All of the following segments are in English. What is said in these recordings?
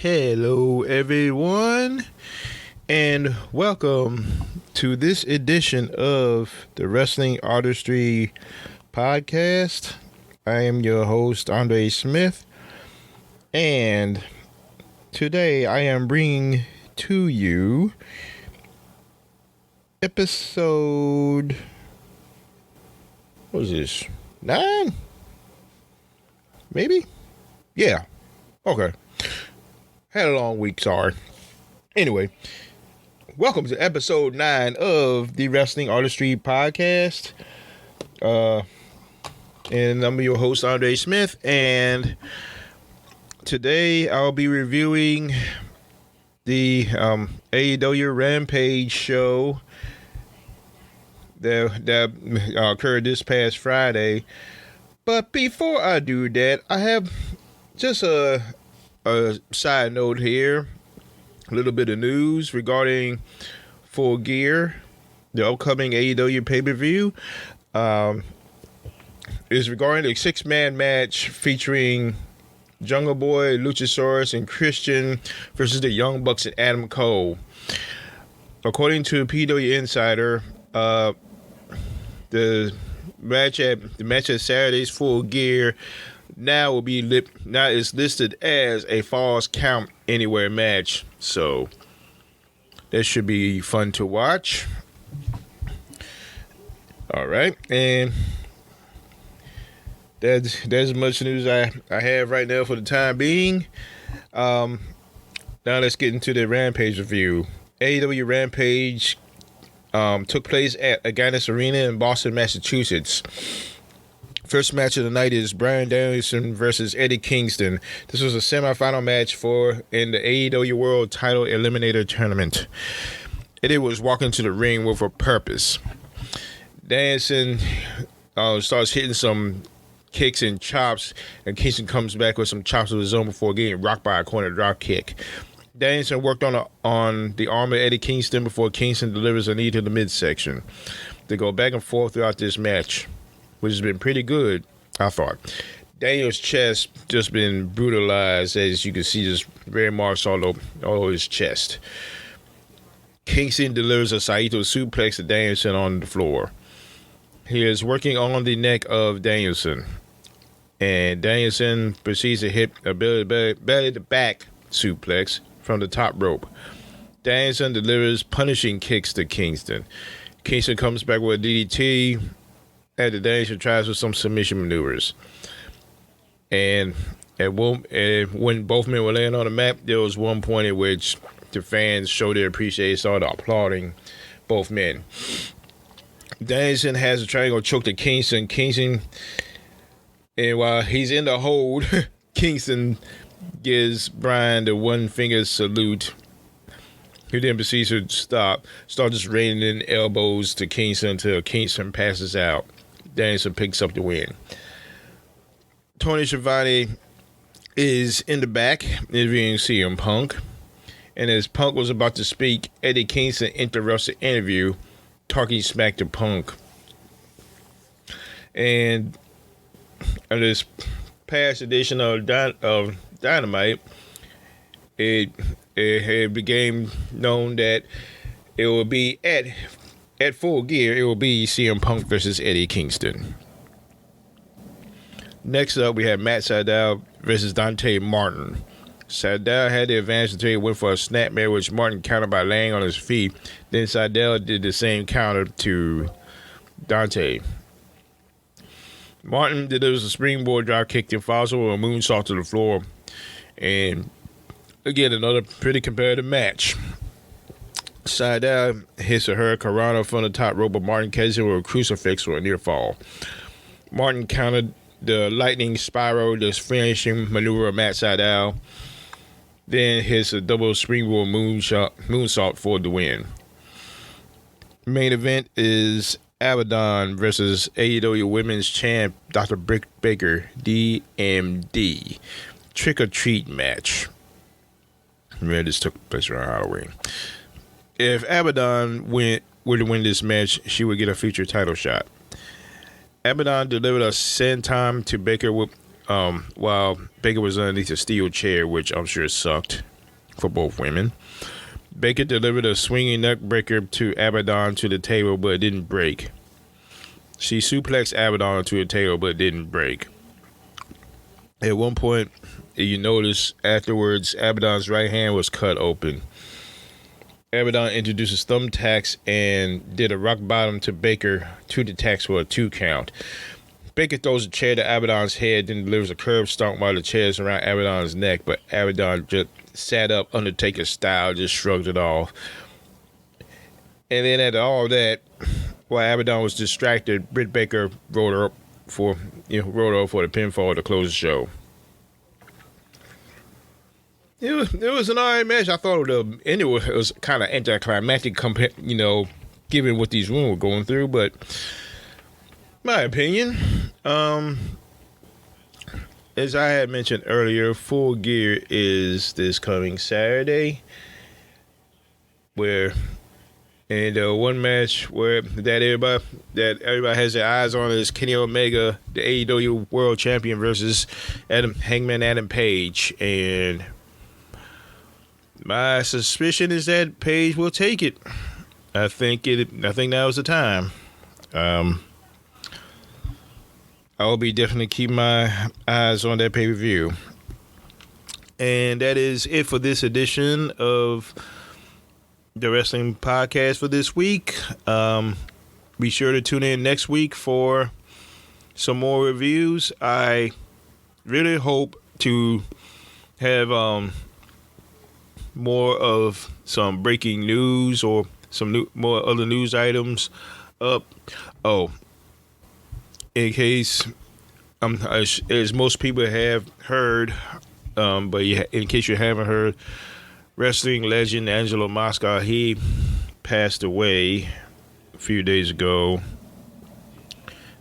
Hello, everyone, and welcome to this edition of the Wrestling Artistry Podcast. I am your host, Andre Smith, and today I am bringing to you episode, what is this, 9? Maybe? Yeah. Okay. Had a long week, sorry. Anyway, welcome to episode 9 of the Wrestling Artistry Podcast. And I'm your host, Andre Smith, and today I'll be reviewing the AEW Rampage show that occurred this past Friday. But before I do that, I have just a side note here, a little bit of news regarding Full Gear, the upcoming AEW pay-per-view. Is regarding a 6-man match featuring Jungle Boy, Luchasaurus, and Christian versus the Young Bucks and Adam Cole. According to PW Insider, the match at Saturday's Full Gear now is listed as a Falls Count Anywhere match, so that should be fun to watch. All right, and that's as much news I have right now for the time being. Now let's get into the Rampage review. AEW Rampage took place at Agganis Arena in Boston, Massachusetts. First match of the night is Bryan Danielson versus Eddie Kingston. This was a semifinal match in the AEW World Title Eliminator Tournament. Eddie was walking to the ring with a purpose. Danielson starts hitting some kicks and chops, and Kingston comes back with some chops of his own before getting rocked by a corner drop kick. Danielson worked on the arm of Eddie Kingston before Kingston delivers a knee to the midsection. They go back and forth throughout this match, which has been pretty good, I thought. Daniel's chest just been brutalized, as you can see, just red marks all over his chest. Kingston delivers a Saito suplex to Danielson on the floor. He is working on the neck of Danielson, and Danielson proceeds to hit a belly-to-back suplex from the top rope. Danielson delivers punishing kicks to Kingston. Kingston comes back with a DDT, after Danielson tries with some submission maneuvers. And when both men were laying on the mat, there was one point at which the fans showed their appreciation, started applauding both men. Danielson has a triangle choke to Kingston. And while he's in the hold, Kingston gives Bryan the one-finger salute. He then proceeds to start just raining in elbows to Kingston until Kingston passes out. Danielson picks up the win. Tony Schiavone is in the back interviewing CM Punk. And as Punk was about to speak, Eddie Kingston interrupts the interview, talking smack to Punk. And in this past edition of Dynamite, it became known that it will be at Full Gear, it will be CM Punk versus Eddie Kingston. Next up, we have Matt Sydal versus Dante Martin. Sydal had the advantage until he went for a snapmare, which Martin countered by laying on his feet. Then Sydal did the same counter to Dante. Martin delivers a springboard drop kick, then follows with a moonsault to the floor. And again, another pretty competitive match. Sydal hits a hurricanrana from the top rope, but Martin catches him with a crucifix for a near fall. Martin countered the lightning spiral, the finishing maneuver of Matt Sydal. Then hits a double springboard moonsault for the win. Main event is Abadon versus AEW Women's Champ Dr. Britt Baker D.M.D. Trick or treat match. This took place around Halloween. If Abadon were to win this match, she would get a future title shot. Abadon delivered a senton to Baker with while Baker was underneath a steel chair, which I'm sure sucked for both women. Baker delivered a swinging neck breaker to Abadon to the table, but it didn't break. She suplexed Abadon to the table, but it didn't break. At one point, you notice afterwards, Abadon's right hand was cut open. Abadon introduces thumbtacks and did a rock bottom to Baker to the tacks for a 2 count. Baker throws a chair to Abadon's head, then delivers a curb stomp while the chair is around Abadon's neck, but Abadon just sat up Undertaker style, just shrugged it off. And then after all that, while Abadon was distracted, Britt Baker rolled her up for the pinfall to close the show. It was an alright match. I thought the ending was kind of anticlimactic, given what these women were going through. But my opinion, as I had mentioned earlier, Full Gear is this coming Saturday, and one match that everybody has their eyes on is Kenny Omega, the AEW World Champion, versus Hangman Adam Page. And my suspicion is that Page will take it. I think now is the time. I will be definitely keeping my eyes on that pay-per-view. And that is it for this edition of the Wrestling Podcast for this week. Be sure to tune in next week for some more reviews. I really hope to have more of some breaking news or more other news items up. In case, as most people have heard, but in case you haven't heard, wrestling legend Angelo Mosca, he passed away a few days ago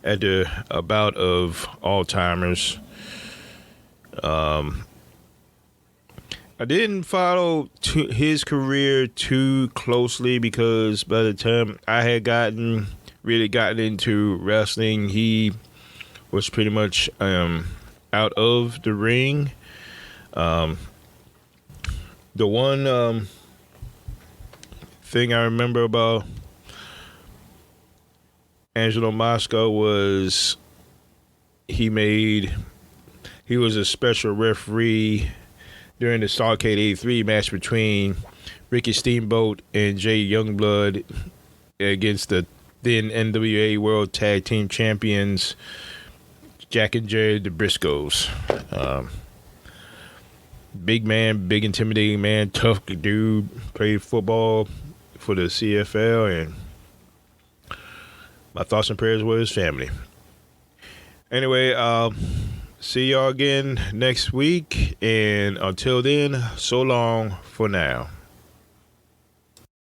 at a bout of Alzheimer's. I didn't follow his career too closely because by the time I had really gotten into wrestling, he was pretty much out of the ring. The one thing I remember about Angelo Mosca was he was a special referee during the Starrcade 83 match between Ricky Steamboat and Jay Youngblood against the then NWA World Tag Team Champions Jack and Jerry the Briscoes. Big man, big intimidating man, tough dude, played football for the CFL, and my thoughts and prayers with his family. Anyway, see y'all again next week, and until then, so long for now.